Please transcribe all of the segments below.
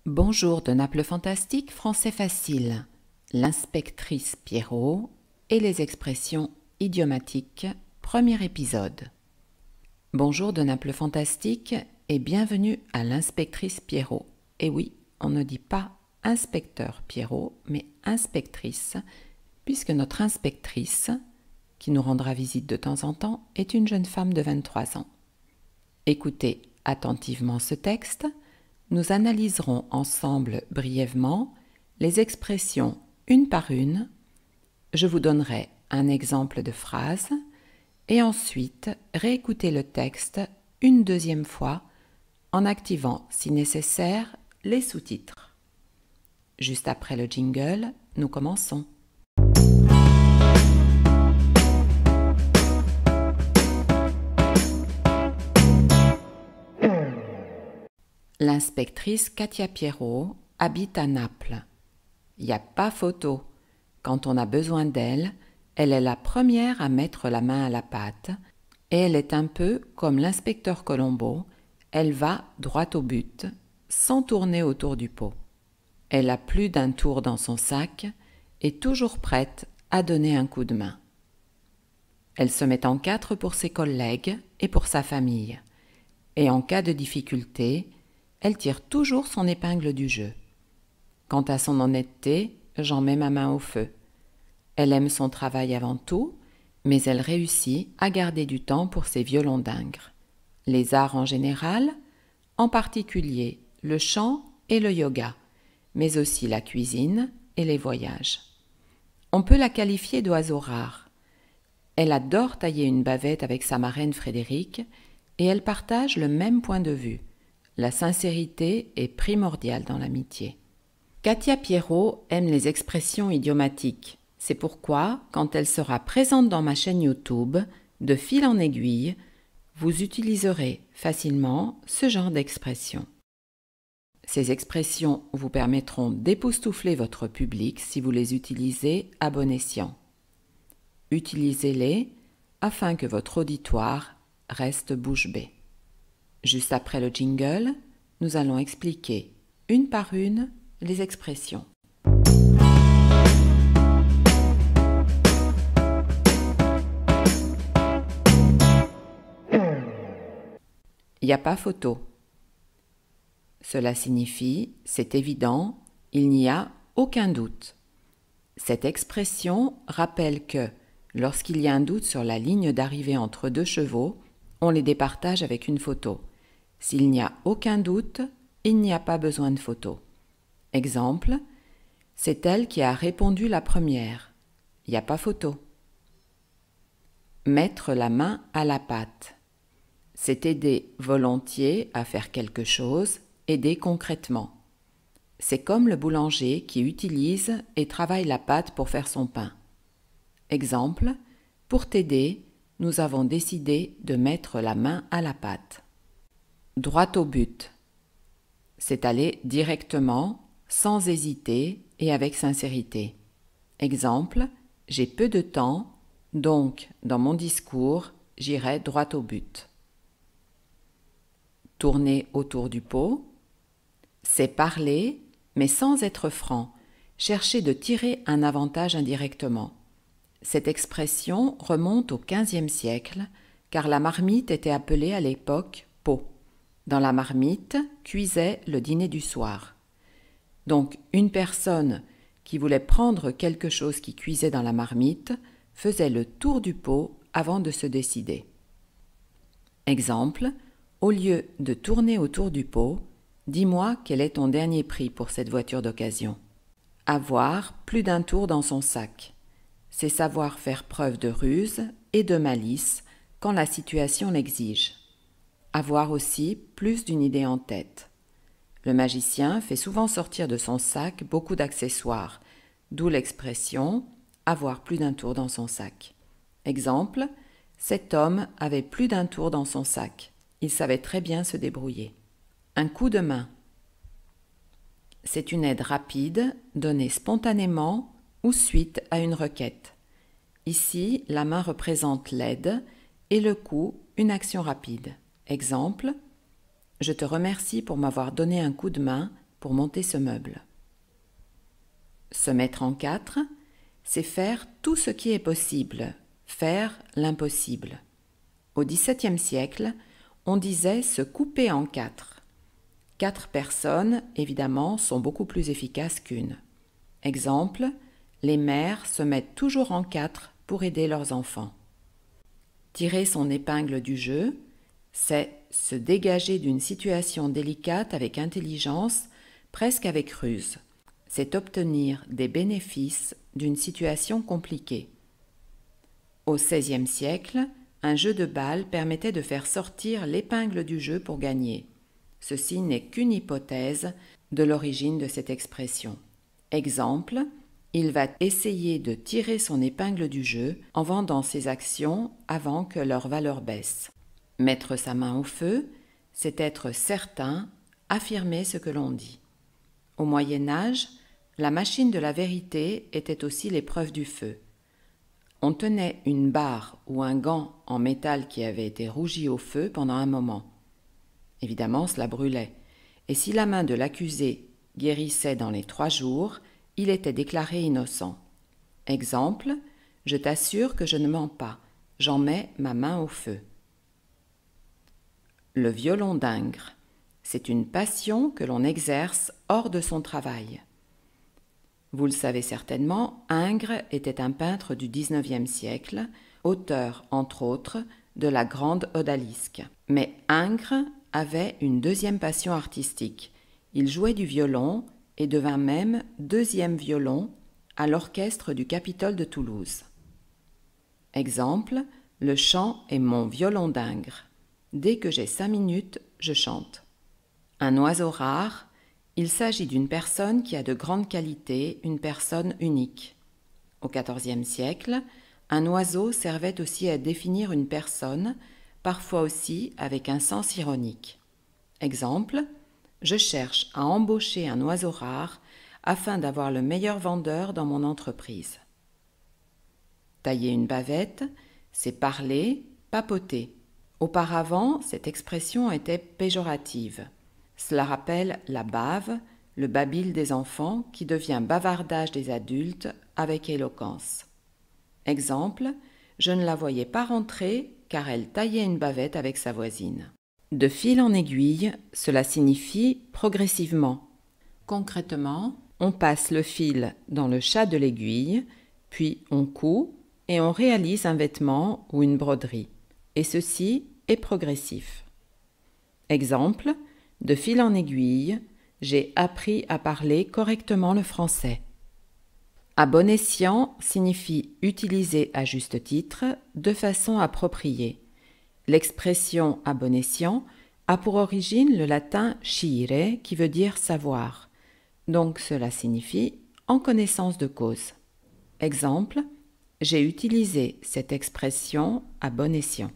Bonjour de Naples Fantastique, français facile, l'inspectrice Pierrot et les expressions idiomatiques, premier épisode. Bonjour de Naples Fantastique et bienvenue à l'inspectrice Pierrot. Et oui, on ne dit pas inspecteur Pierrot, mais inspectrice, puisque notre inspectrice, qui nous rendra visite de temps en temps, est une jeune femme de 23 ans. Écoutez attentivement ce texte. Nous analyserons ensemble brièvement les expressions une par une. Je vous donnerai un exemple de phrase et ensuite réécoutez le texte une deuxième fois en activant, si nécessaire, les sous-titres. Juste après le jingle, nous commençons. L'inspectrice Katia Pierrot habite à Naples. Il n'y a pas photo. Quand on a besoin d'elle, elle est la première à mettre la main à la pâte et elle est un peu comme l'inspecteur Colombo, elle va droit au but, sans tourner autour du pot. Elle a plus d'un tour dans son sac et toujours prête à donner un coup de main. Elle se met en quatre pour ses collègues et pour sa famille. Et en cas de difficulté, elle tire toujours son épingle du jeu. Quant à son honnêteté, j'en mets ma main au feu. Elle aime son travail avant tout, mais elle réussit à garder du temps pour ses violons-dingres. Les arts en général, en particulier le chant et le yoga, mais aussi la cuisine et les voyages. On peut la qualifier d'oiseau rare. Elle adore tailler une bavette avec sa marraine Frédérique et elle partage le même point de vue. La sincérité est primordiale dans l'amitié. Katia Pierrot aime les expressions idiomatiques. C'est pourquoi, quand elle sera présente dans ma chaîne YouTube, de fil en aiguille, vous utiliserez facilement ce genre d'expressions. Ces expressions vous permettront d'époustoufler votre public si vous les utilisez à bon escient. Utilisez-les afin que votre auditoire reste bouche bée. Juste après le jingle, nous allons expliquer une par une les expressions. Il n'y a pas photo. Cela signifie, c'est évident, il n'y a aucun doute. Cette expression rappelle que, lorsqu'il y a un doute sur la ligne d'arrivée entre deux chevaux, on les départage avec une photo. S'il n'y a aucun doute, il n'y a pas besoin de photo. Exemple, c'est elle qui a répondu la première. Il n'y a pas photo. Mettre la main à la pâte. C'est aider volontiers à faire quelque chose, aider concrètement. C'est comme le boulanger qui utilise et travaille la pâte pour faire son pain. Exemple, pour t'aider, nous avons décidé de mettre la main à la pâte. Droit au but. C'est aller directement, sans hésiter et avec sincérité. Exemple, j'ai peu de temps, donc dans mon discours, j'irai droit au but. Tourner autour du pot. C'est parler, mais sans être franc, chercher de tirer un avantage indirectement. Cette expression remonte au XVe siècle, car la marmite était appelée à l'époque pot. Dans la marmite cuisait le dîner du soir. Donc une personne qui voulait prendre quelque chose qui cuisait dans la marmite faisait le tour du pot avant de se décider. Exemple, au lieu de tourner autour du pot, dis-moi quel est ton dernier prix pour cette voiture d'occasion. Avoir plus d'un tour dans son sac. C'est savoir faire preuve de ruse et de malice quand la situation l'exige. Avoir aussi plus d'une idée en tête. Le magicien fait souvent sortir de son sac beaucoup d'accessoires, d'où l'expression « avoir plus d'un tour dans son sac ». Exemple, cet homme avait plus d'un tour dans son sac. Il savait très bien se débrouiller. Un coup de main. C'est une aide rapide, donnée spontanément ou suite à une requête. Ici, la main représente l'aide et le coup, une action rapide. Exemple, je te remercie pour m'avoir donné un coup de main pour monter ce meuble. Se mettre en quatre, c'est faire tout ce qui est possible, faire l'impossible. Au XVIIe siècle, on disait se couper en quatre. 4 personnes, évidemment, sont beaucoup plus efficaces qu'une. Exemple, les mères se mettent toujours en 4 pour aider leurs enfants. Tirer son épingle du jeu, c'est se dégager d'une situation délicate avec intelligence, presque avec ruse. C'est obtenir des bénéfices d'une situation compliquée. Au XVIe siècle, un jeu de balle permettait de faire sortir l'épingle du jeu pour gagner. Ceci n'est qu'une hypothèse de l'origine de cette expression. Exemple, il va essayer de tirer son épingle du jeu en vendant ses actions avant que leur valeur baisse. Mettre sa main au feu, c'est être certain, affirmer ce que l'on dit. Au Moyen Âge, la machine de la vérité était aussi l'épreuve du feu. On tenait une barre ou un gant en métal qui avait été rougi au feu pendant un moment. Évidemment, cela brûlait, et si la main de l'accusé guérissait dans les 3 jours, il était déclaré innocent. Exemple, je t'assure que je ne mens pas, j'en mets ma main au feu. Le violon d'Ingres, c'est une passion que l'on exerce hors de son travail. Vous le savez certainement, Ingres était un peintre du XIXe siècle, auteur, entre autres, de la Grande Odalisque. Mais Ingres avait une deuxième passion artistique. Il jouait du violon et devint même 2e violon à l'orchestre du Capitole de Toulouse. Exemple, le chant est mon violon d'Ingres. Dès que j'ai 5 minutes, je chante. Un oiseau rare, il s'agit d'une personne qui a de grandes qualités, une personne unique. Au XIVe siècle, un oiseau servait aussi à définir une personne, parfois aussi avec un sens ironique. Exemple, je cherche à embaucher un oiseau rare afin d'avoir le meilleur vendeur dans mon entreprise. Tailler une bavette, c'est parler, papoter. Auparavant, cette expression était péjorative. Cela rappelle la bave, le babil des enfants qui devient bavardage des adultes avec éloquence. Exemple, je ne la voyais pas rentrer car elle taillait une bavette avec sa voisine. De fil en aiguille, cela signifie progressivement. Concrètement, on passe le fil dans le chat de l'aiguille, puis on coud et on réalise un vêtement ou une broderie. Et ceci est progressif. Exemple, de fil en aiguille, j'ai appris à parler correctement le français. À bon escient signifie utiliser à juste titre, de façon appropriée. L'expression à bon escient a pour origine le latin scire qui veut dire savoir. Donc cela signifie en connaissance de cause. Exemple, j'ai utilisé cette expression à bon escient.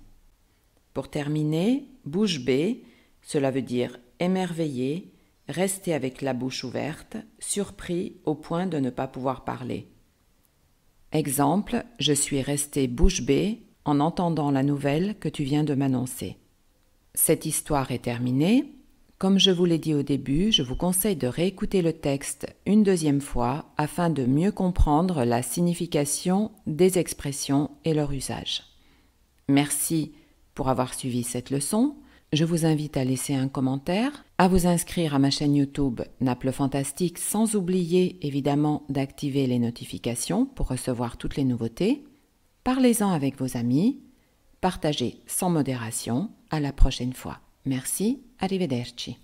Pour terminer, bouche bée, cela veut dire émerveillé, rester avec la bouche ouverte, surpris au point de ne pas pouvoir parler. Exemple, je suis resté bouche bée en entendant la nouvelle que tu viens de m'annoncer. Cette histoire est terminée. Comme je vous l'ai dit au début, je vous conseille de réécouter le texte une 2e fois afin de mieux comprendre la signification des expressions et leur usage. Merci pour avoir suivi cette leçon. Je vous invite à laisser un commentaire, à vous inscrire à ma chaîne YouTube Naples Fantastique sans oublier évidemment d'activer les notifications pour recevoir toutes les nouveautés. Parlez-en avec vos amis, partagez sans modération. À la prochaine fois. Merci, arrivederci.